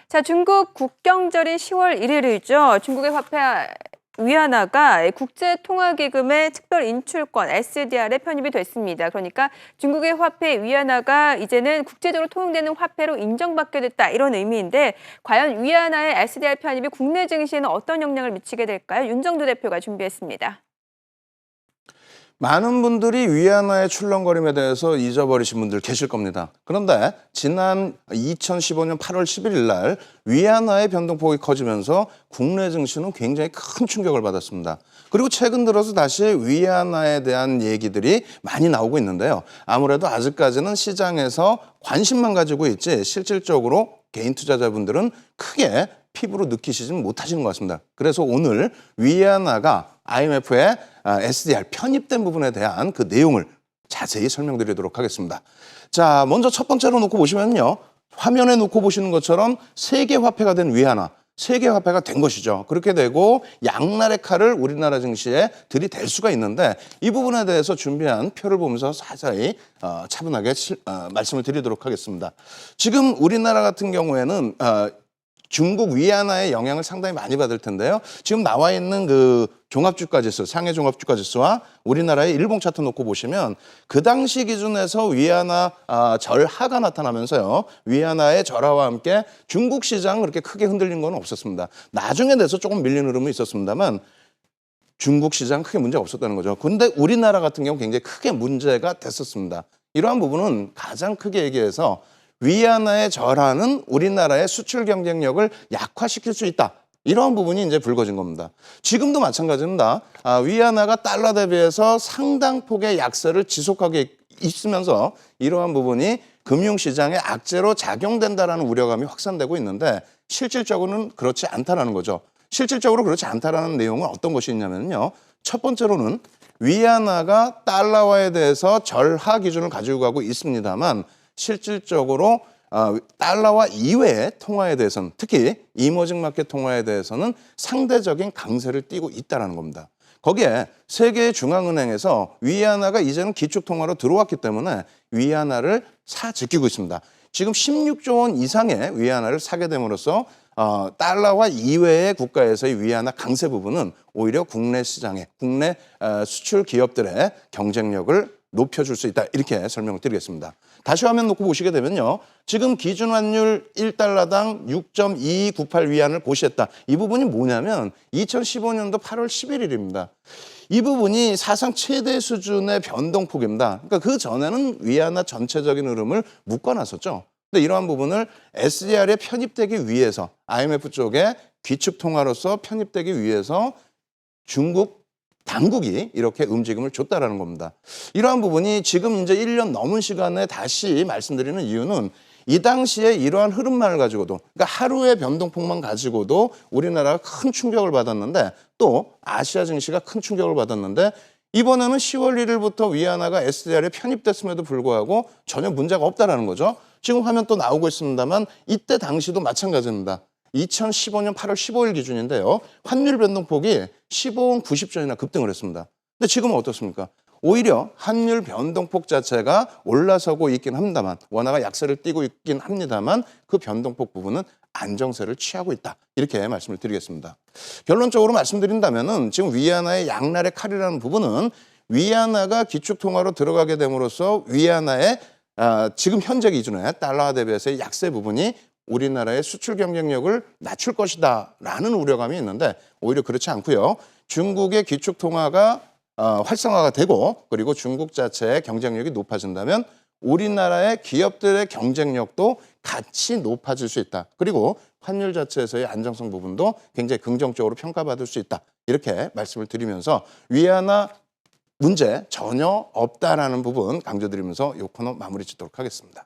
자, 중국 국경절인 10월 1일이죠. 중국의 화폐 위안화가 국제통화기금의 특별 인출권 SDR에 편입이 됐습니다. 그러니까 중국의 화폐 위안화가 이제는 국제적으로 통용되는 화폐로 인정받게 됐다, 이런 의미인데 과연 위안화의 SDR 편입이 국내 증시에는 어떤 영향을 미치게 될까요? 윤정두 대표가 준비했습니다. 많은 분들이 위안화의 출렁거림에 대해서 잊어버리신 분들 계실 겁니다. 그런데 지난 2015년 8월 11일 날 위안화의 변동폭이 커지면서 국내 증시는 굉장히 큰 충격을 받았습니다. 그리고 최근 들어서 다시 위안화에 대한 얘기들이 많이 나오고 있는데요. 아무래도 아직까지는 시장에서 관심만 가지고 있지 실질적으로 개인 투자자분들은 크게 피부로 느끼시지는 못하시는 것 같습니다. 그래서 오늘 위안화가 IMF의 SDR 편입된 부분에 대한 그 내용을 자세히 설명드리도록 하겠습니다. 자, 먼저 첫 번째로 놓고 보시면요. 화면에 놓고 보시는 것처럼 세계 화폐가 된 위안화, 세계 화폐가 된 것이죠. 그렇게 되고 양날의 칼을 우리나라 증시에 들이댈 수가 있는데 이 부분에 대해서 준비한 표를 보면서 자세히 차분하게 말씀을 드리도록 하겠습니다. 지금 우리나라 같은 경우에는 중국 위안화의 영향을 상당히 많이 받을 텐데요. 지금 나와 있는 그 종합주가지수, 상해 종합주가지수와 우리나라의 일봉 차트 놓고 보시면 그 당시 기준에서 위안화 절하가 나타나면서요. 위안화의 절하와 함께 중국 시장 그렇게 크게 흔들린 건 없었습니다. 나중에 돼서 조금 밀린 흐름은 있었습니다만 중국 시장 크게 문제가 없었다는 거죠. 근데 우리나라 같은 경우 굉장히 크게 문제가 됐었습니다. 이러한 부분은 가장 크게 얘기해서 위안화의 절하는 우리나라의 수출 경쟁력을 약화시킬 수 있다. 이러한 부분이 이제 불거진 겁니다. 지금도 마찬가지입니다. 위안화가 달러 대비해서 상당폭의 약세를 지속하게 있으면서 이러한 부분이 금융시장의 악재로 작용된다라는 우려감이 확산되고 있는데 실질적으로는 그렇지 않다라는 거죠. 실질적으로 그렇지 않다라는 내용은 어떤 것이 있냐면요. 첫 번째로는 위안화가 달러화에 대해서 절하 기준을 가지고 가고 있습니다만 실질적으로 달러화 이외의 통화에 대해서는 특히 이머징 마켓 통화에 대해서는 상대적인 강세를 띠고 있다는 겁니다. 거기에 세계 중앙은행에서 위안화가 이제는 기축통화로 들어왔기 때문에 위안화를 사지키고 있습니다. 지금 16조 원 이상의 위안화를 사게 됨으로써 달러화 이외의 국가에서의 위안화 강세 부분은 오히려 국내 시장의 국내 수출 기업들의 경쟁력을 높여줄 수 있다. 이렇게 설명을 드리겠습니다. 다시 화면 놓고 보시게 되면요. 지금 기준 환율 1달러당 6.2298 위안을 고시했다. 이 부분이 뭐냐면 2015년도 8월 11일입니다. 이 부분이 사상 최대 수준의 변동폭입니다. 그러니까 그 전에는 위안화 전체적인 흐름을 묶어놨었죠. 근데 이러한 부분을 SDR에 편입되기 위해서 IMF 쪽에 귀축통화로서 편입되기 위해서 중국 당국이 이렇게 움직임을 줬다라는 겁니다. 이러한 부분이 지금 이제 1년 넘은 시간에 다시 말씀드리는 이유는 이 당시에 이러한 흐름만을 가지고도 그러니까 하루의 변동폭만 가지고도 우리나라가 큰 충격을 받았는데 또 아시아 증시가 큰 충격을 받았는데 이번에는 10월 1일부터 위안화가 SDR에 편입됐음에도 불구하고 전혀 문제가 없다라는 거죠. 지금 화면 또 나오고 있습니다만 이때 당시도 마찬가지입니다. 2015년 8월 15일 기준인데요. 환율 변동폭이 15원 90전이나 급등을 했습니다. 근데 지금은 어떻습니까? 오히려 환율 변동폭 자체가 올라서고 있긴 합니다만 원화가 약세를 띠고 있긴 합니다만 그 변동폭 부분은 안정세를 취하고 있다. 이렇게 말씀을 드리겠습니다. 결론적으로 말씀드린다면은 지금 위안화의 양날의 칼이라는 부분은 위안화가 기축통화로 들어가게 됨으로써 위안화의 지금 현재 기준에 달러화 대비해서의 약세 부분이 우리나라의 수출 경쟁력을 낮출 것이다 라는 우려감이 있는데 오히려 그렇지 않고요. 중국의 기축통화가 활성화가 되고 그리고 중국 자체의 경쟁력이 높아진다면 우리나라의 기업들의 경쟁력도 같이 높아질 수 있다. 그리고 환율 자체에서의 안정성 부분도 굉장히 긍정적으로 평가받을 수 있다. 이렇게 말씀을 드리면서 위안화 문제 전혀 없다라는 부분 강조드리면서 이 코너 마무리 짓도록 하겠습니다.